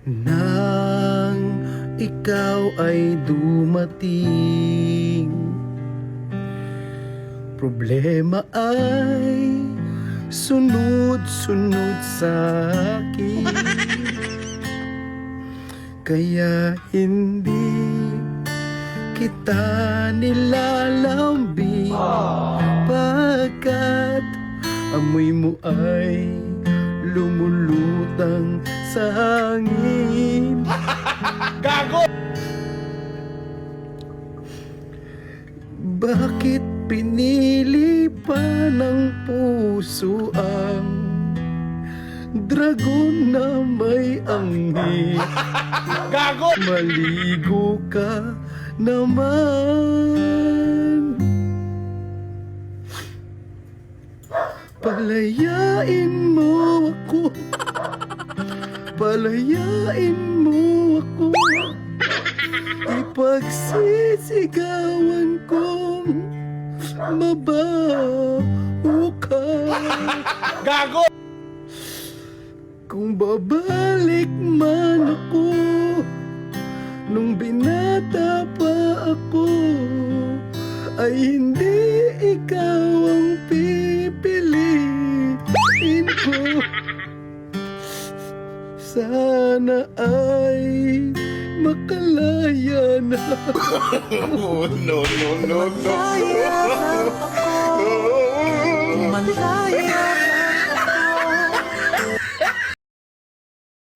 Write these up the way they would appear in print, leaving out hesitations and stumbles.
Nang ikaw ay dumating, problema ay sunod-sunod sa akin. Kaya hindi kita nilalambing, pagkat amoy mo ay lumulutang sa hangin. Gago! Bakit pinili pa ng puso ang dragon na may anghel? Gago! Maligo ka naman. Palayain mo ako, palayain mo ako, ipagsisigawan kong mabaho ka. Gago! Kung babalik man ako nung binata pa ako, ay hindi ikaw ang pipiliin ko. Sana ay makalaya na. No, no, no, no, no.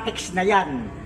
Text na yan.